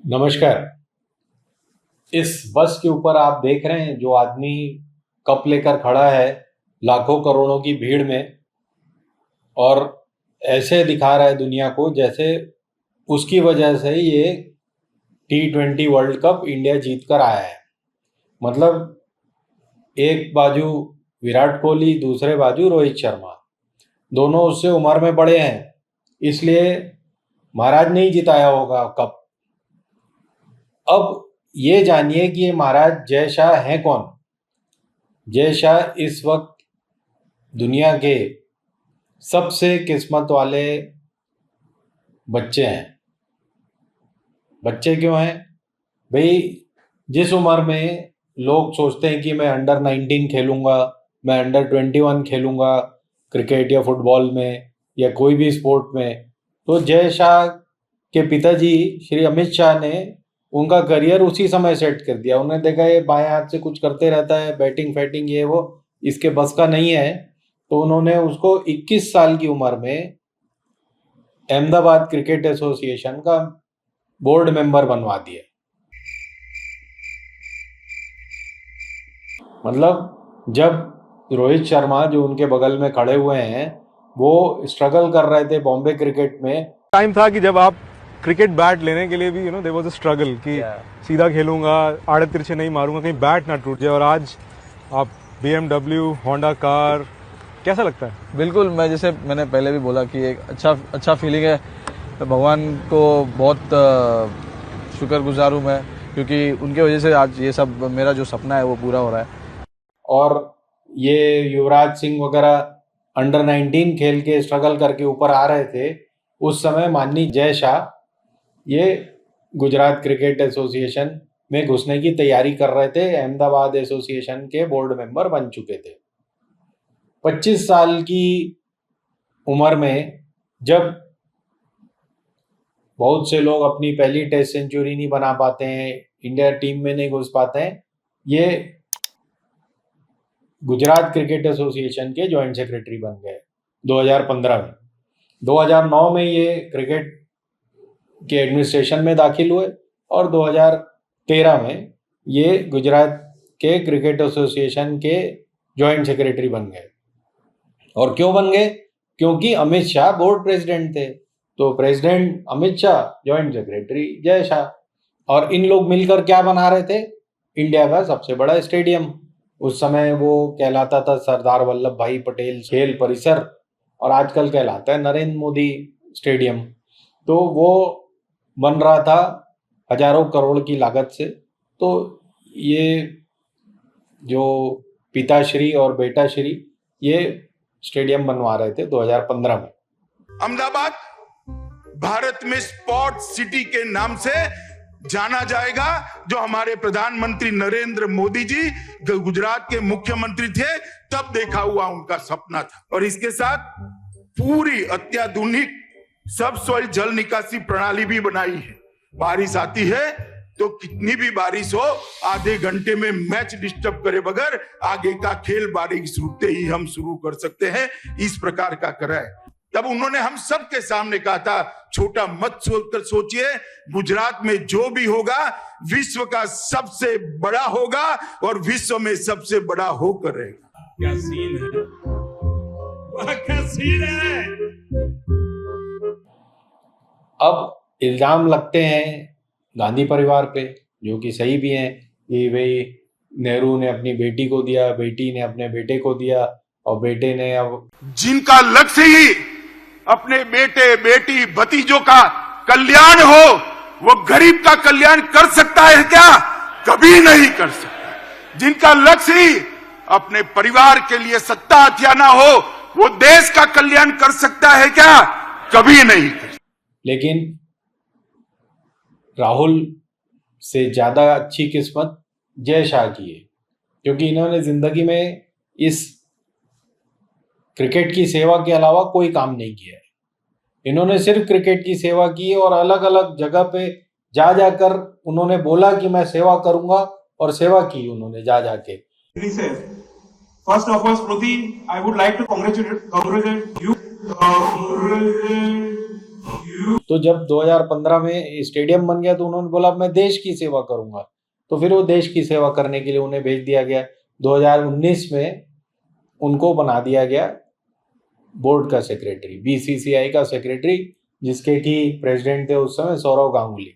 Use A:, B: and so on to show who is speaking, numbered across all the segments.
A: नमस्कार। इस बस के ऊपर आप देख रहे हैं जो आदमी कप लेकर खड़ा है लाखों करोड़ों की भीड़ में, और ऐसे दिखा रहा है दुनिया को जैसे उसकी वजह से ये T20 वर्ल्ड कप इंडिया जीत कर आया है। मतलब एक बाजू विराट कोहली, दूसरे बाजू रोहित शर्मा, दोनों उससे उम्र में बड़े हैं, इसलिए महाराज ने ही जिताया होगा कप। अब ये जानिए कि ये महाराज जय शाह हैं कौन। जय शाह इस वक्त दुनिया के सबसे किस्मत वाले बच्चे हैं। बच्चे क्यों हैं भाई? जिस उम्र में लोग सोचते हैं कि मैं अंडर 19 खेलूंगा, मैं अंडर 21 खेलूंगा क्रिकेट या फुटबॉल में या कोई भी स्पोर्ट में, तो जय शाह के पिताजी श्री अमित शाह ने उनका करियर उसी समय सेट कर दिया। उन्होंने देखा ये बाएं हाथ से कुछ करते रहता है, बैटिंग फैटिंग ये वो इसके बस का नहीं है, तो उन्होंने उसको 21 साल की उम्र में अहमदाबाद क्रिकेट एसोसिएशन का बोर्ड मेंबर बनवा दिया। मतलब जब रोहित शर्मा जो उनके बगल में खड़े हुए हैं वो स्ट्रगल कर रहे थे बॉम्बे क्रिकेट में,
B: टाइम था कि जब आप क्रिकेट बैट लेने के लिए भी देयर वाज अ स्ट्रगल कि सीधा खेलूंगा, आड़े तिरछे नहीं मारूंगा, कहीं बैट ना टूट जाए। और आज आप BMW, होंडा कार, कैसा लगता है?
C: बिल्कुल, मैंने पहले भी बोला कि एक अच्छा फीलिंग है। तो भगवान को बहुत शुक्रगुजार हूँ मैं, क्योंकि उनके वजह से आज ये सब मेरा जो सपना है वो पूरा हो रहा है।
A: और ये युवराज सिंह वगैरह अंडर 19 खेल के स्ट्रगल करके ऊपर आ रहे थे, उस समय माननीय जय शाह ये गुजरात क्रिकेट एसोसिएशन में घुसने की तैयारी कर रहे थे। अहमदाबाद एसोसिएशन के बोर्ड मेंबर बन चुके थे। 25 साल की उम्र में जब बहुत से लोग अपनी पहली टेस्ट सेंचुरी नहीं बना पाते हैं, इंडिया टीम में नहीं घुस पाते हैं, ये गुजरात क्रिकेट एसोसिएशन के जॉइंट सेक्रेटरी बन गए 2015 में। 2009 में ये क्रिकेट के एडमिनिस्ट्रेशन में दाखिल हुए और 2013 में ये गुजरात के क्रिकेट एसोसिएशन के जॉइंट सेक्रेटरी बन गए। और क्यों बन गए? क्योंकि अमित शाह बोर्ड प्रेसिडेंट थे, तो president Amit Shah, joint secretary Jay Shah. और इन लोग मिलकर क्या बना रहे थे? इंडिया का सबसे बड़ा स्टेडियम। उस समय वो कहलाता था सरदार वल्लभ भाई पटेल खेल परिसर, और आजकल कहलाता है नरेंद्र मोदी स्टेडियम। तो वो बन रहा था हजारों करोड़ की लागत से। तो ये जो पिताश्री और बेटाश्री ये स्टेडियम बनवा रहे थे 2015 में।
D: अहमदाबाद भारत में स्पोर्ट सिटी के नाम से जाना जाएगा। जो हमारे प्रधानमंत्री नरेंद्र मोदी जी गुजरात के मुख्यमंत्री थे तब देखा हुआ उनका सपना था। और इसके साथ पूरी अत्याधुनिक सबसॉइल जल निकासी प्रणाली भी बनाई है। बारिश आती है तो कितनी भी बारिश हो, आधे घंटे में मैच डिस्टर्ब करे बगैर आगे का खेल बारिश रुकते ही हम शुरू कर सकते हैं। इस प्रकार का करा है। तब उन्होंने हम सबके सामने कहा था, छोटा मत सोचकर सोचिए, गुजरात में जो भी होगा विश्व का सबसे बड़ा होगा और विश्व में सबसे बड़ा होकर रहेगा।
E: क्या सीन है, क्या सीन है।
A: अब इल्जाम लगते हैं गांधी परिवार पे, जो कि सही भी हैं, कि भाई नेहरू ने अपनी बेटी को दिया, बेटी ने अपने बेटे को दिया, और बेटे ने अब
D: जिनका लक्ष्य ही अपने बेटे बेटी भतीजों का कल्याण हो, वो गरीब का कल्याण कर सकता है क्या? कभी नहीं कर सकता। जिनका लक्ष्य ही अपने परिवार के लिए सत्ता हथियाना हो, वो देश का कल्याण कर सकता है क्या? कभी नहीं कर सकता।
A: लेकिन राहुल से ज्यादा अच्छी किस्मत जय शाह की है, क्योंकि इन्होंने जिंदगी में इस क्रिकेट की सेवा के अलावा कोई काम नहीं किया है। इन्होंने सिर्फ क्रिकेट की सेवा की और अलग अलग जगह पे जा जाकर उन्होंने बोला कि मैं सेवा करूंगा, और सेवा की उन्होंने जा जाके।
E: First of all Smriti, I would like to congratulate you
A: तो जब 2015 में स्टेडियम बन गया तो उन्होंने बोला मैं देश की सेवा करूंगा, तो फिर वो देश की सेवा करने के लिए उन्हें भेज दिया गया। 2019 में उनको बना दिया गया बोर्ड का सेक्रेटरी, बीसीसीआई का सेक्रेटरी, जिसके कि प्रेसिडेंट थे उस समय सौरव गांगुली।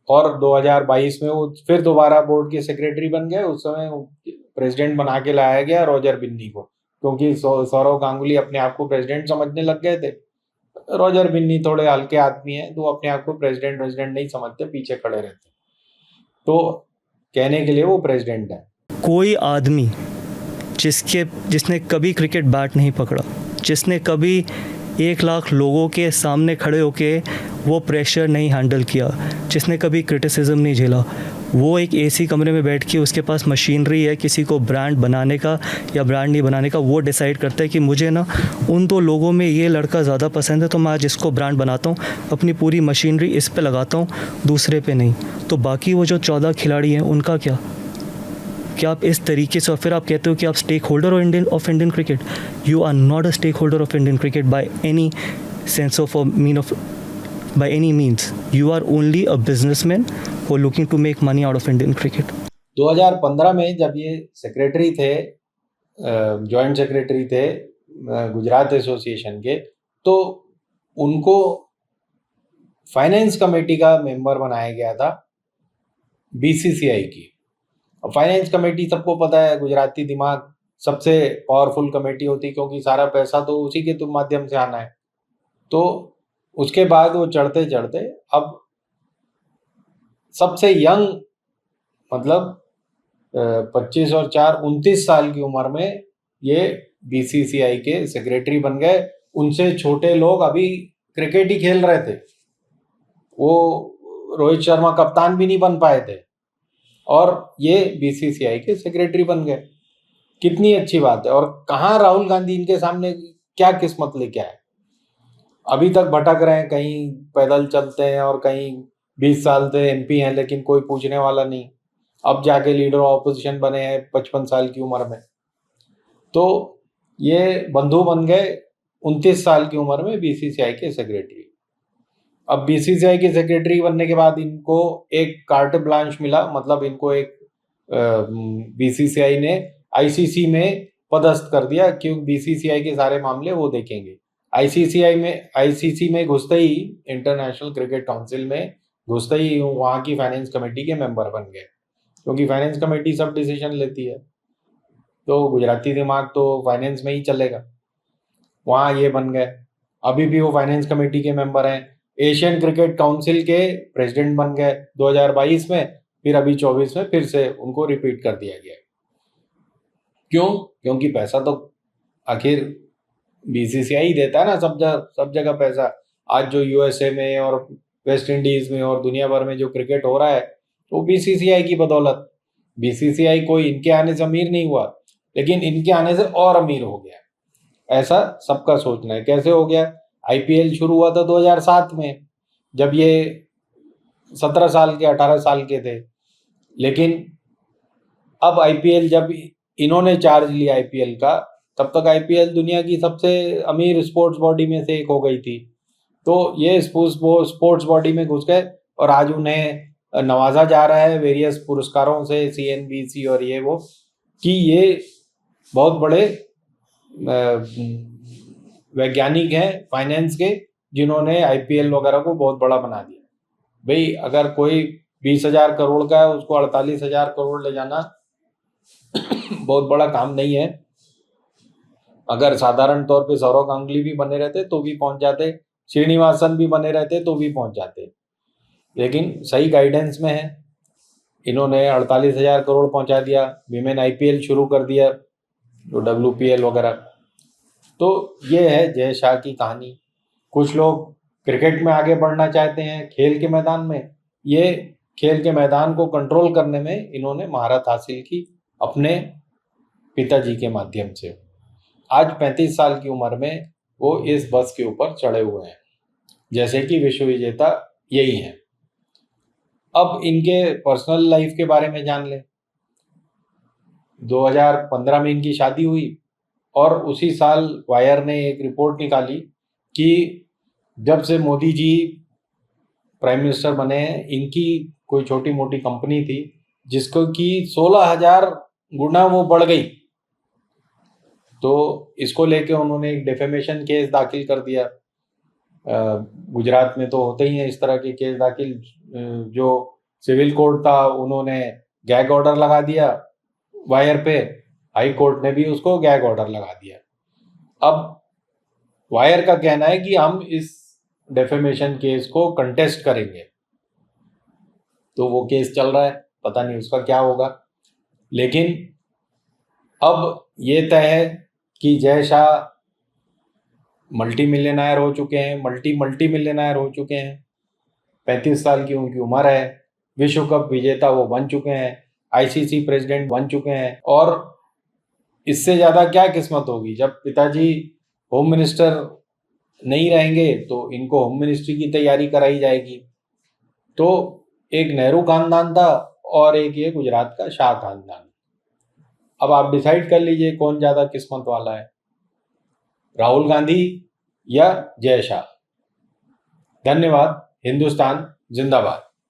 A: और 2022 में वो फिर दोबारा बोर्ड के सेक्रेटरी बन गए। उस समय प्रेसिडेंट बना के लाया गया रॉजर बिन्नी को, क्योंकि सौरव गांगुली अपने आप को प्रेसिडेंट समझने लग गए थे। रॉजर बिन्नी थोड़े हल्के आदमी हैं, तो अपने आप को प्रेसिडेंट नहीं समझते, पीछे खड़े रहते, तो कहने के लिए वो प्रेसिडेंट है।
F: कोई आदमी जिसने कभी क्रिकेट बैट नहीं पकड़ा, जिसने कभी 1 लाख लोगों के सामने खड़े होके वो प्रेशर नहीं हैंडल किया, जिसने कभी क्रिटिसिज्म नहीं झेला, वो एक एसी कमरे में बैठ के उसके पास मशीनरी है किसी को ब्रांड बनाने का या ब्रांड नहीं बनाने का, वो डिसाइड करता है कि मुझे ना उन 2 लोगों में ये लड़का ज़्यादा पसंद है तो मैं आज इसको ब्रांड बनाता हूँ, अपनी पूरी मशीनरी इस पे लगाता हूँ, दूसरे पे नहीं। तो बाकी वो जो 14 खिलाड़ी हैं उनका क्या आप इस तरीके से, और फिर आप कहते हो कि आप stakeholder of Indian cricket. You are not a stakeholder of Indian cricket by any sense of by any means. You are only a businessman who are looking to make money out of Indian cricket.
A: 2015 में जब ये secretary थे, joint secretary थे Gujarat association के, तो उनको finance committee का member बनाया गया था बीसीसीआई की। अब फाइनेंस कमेटी सबको पता है, गुजराती दिमाग सबसे पावरफुल कमेटी होती, क्योंकि सारा पैसा तो उसी के माध्यम से आना है। तो उसके बाद वो चढ़ते चढ़ते अब सबसे यंग, मतलब 25 और 4 29 साल की उम्र में ये बीसीसीआई के सेक्रेटरी बन गए। उनसे छोटे लोग अभी क्रिकेट ही खेल रहे थे, वो रोहित शर्मा कप्तान भी नहीं बन पाए थे, और ये बीसीसीआई के सेक्रेटरी बन गए। कितनी अच्छी बात है। और कहाँ राहुल गांधी इनके सामने क्या किस्मत लेके आए, अभी तक भटक रहे हैं, कहीं पैदल चलते हैं और कहीं 20 साल से एमपी हैं, लेकिन कोई पूछने वाला नहीं। अब जाके लीडर ऑफ ऑपोजिशन बने हैं 55 साल की उम्र में। तो ये बंधु बन गए 29 साल की उम्र में बीसीसीआई के सेक्रेटरी। अब बीसीसीआई के सेक्रेटरी बनने के बाद इनको एक कार्ट ब्लांच मिला, मतलब इनको एक बीसीसीआई ने आईसीसी में पदस्थ कर दिया, क्योंकि बीसीसीआई के सारे मामले वो देखेंगे। आईसीसी में घुसते ही, इंटरनेशनल क्रिकेट काउंसिल में घुसते ही वहाँ की फाइनेंस कमेटी के मेंबर बन गए, क्योंकि फाइनेंस कमेटी सब डिसीजन लेती है। तो गुजराती दिमाग तो फाइनेंस में ही चलेगा, वहाँ ये बन गए। अभी भी वो फाइनेंस कमेटी के मेंबर हैं। एशियन क्रिकेट काउंसिल के प्रेसिडेंट बन गए 2022 में, फिर अभी 24 में फिर से उनको रिपीट कर दिया गया। क्यों? क्योंकि पैसा तो आखिर बीसीसीआई देता है ना, सब जगह पैसा। आज जो यूएसए में और वेस्ट इंडीज में और दुनिया भर में जो क्रिकेट हो रहा है, तो बीसीसीआई की बदौलत। बीसीसीआई कोई इनके आने से अमीर नहीं हुआ, लेकिन इनके आने से और अमीर हो गया, ऐसा सबका सोचना है। कैसे हो गया? आईपीएल शुरू हुआ था 2007 में, जब ये 17 साल के 18 साल के थे, लेकिन अब आईपीएल, जब इन्होंने चार्ज लिया आईपीएल का, तब तक आईपीएल दुनिया की सबसे अमीर स्पोर्ट्स बॉडी में से एक हो गई थी। तो ये स्पोर्ट्स बॉडी में घुस गए और आज उन्हें नवाजा जा रहा है वेरियस पुरस्कारों से, सीएनबीसी और ये वो, कि ये बहुत बड़े वैज्ञानिक हैं फाइनेंस के, जिन्होंने आईपीएल वगैरह को बहुत बड़ा बना दिया। भाई अगर कोई 20,000 करोड़ का है, उसको 48,000 करोड़ ले जाना बहुत बड़ा काम नहीं है। अगर साधारण तौर पे सौरव गांगुली भी बने रहते तो भी पहुंच जाते, श्रीनिवासन भी बने रहते तो भी पहुंच जाते, लेकिन सही गाइडेंस में है। इन्होंने 48,000 करोड़ पहुंचा दिया, विमेन आईपीएल शुरू कर दिया, जो WPL वगैरह। तो ये है जय शाह की कहानी। कुछ लोग क्रिकेट में आगे बढ़ना चाहते हैं, खेल के मैदान में। ये खेल के मैदान को कंट्रोल करने में इन्होंने महारत हासिल की अपने पिताजी के माध्यम से। आज 35 साल की उम्र में वो इस बस के ऊपर चढ़े हुए हैं, जैसे कि विश्व विजेता यही हैं। अब इनके पर्सनल लाइफ के बारे में जान लें। 2015 में इनकी शादी हुई और उसी साल वायर ने एक रिपोर्ट निकाली कि जब से मोदी जी प्राइम मिनिस्टर बने हैं, इनकी कोई छोटी मोटी कंपनी थी जिसको कि 16,000 गुना वो बढ़ गई, तो इसको लेके उन्होंने एक डेफेमेशन केस दाखिल कर दिया। गुजरात में तो होते ही हैं इस तरह के केस दाखिल। जो सिविल कोर्ट था उन्होंने गैग ऑर्डर लगा दिया वायर पे, हाई कोर्ट ने भी उसको गैग ऑर्डर लगा दिया। अब वायर का कहना है कि हम इस डेफेमेशन केस को कंटेस्ट करेंगे, तो वो केस चल रहा है, पता नहीं उसका क्या होगा। लेकिन अब ये तय है कि जय शाह मल्टी मिलियनायर हो चुके हैं, मल्टी मिलियनायर हो चुके हैं, 35 साल की उनकी उम्र है, विश्व कप विजेता वो बन चुके हैं, आईसीसी प्रेसिडेंट बन चुके हैं, और इससे ज़्यादा क्या किस्मत होगी। जब पिताजी होम मिनिस्टर नहीं रहेंगे तो इनको होम मिनिस्ट्री की तैयारी कराई जाएगी। तो एक नेहरू खानदान था और एक ये गुजरात का शाह खानदान। अब आप डिसाइड कर लीजिए कौन ज़्यादा किस्मत वाला है, राहुल गांधी या जय शाह। धन्यवाद। हिंदुस्तान जिंदाबाद।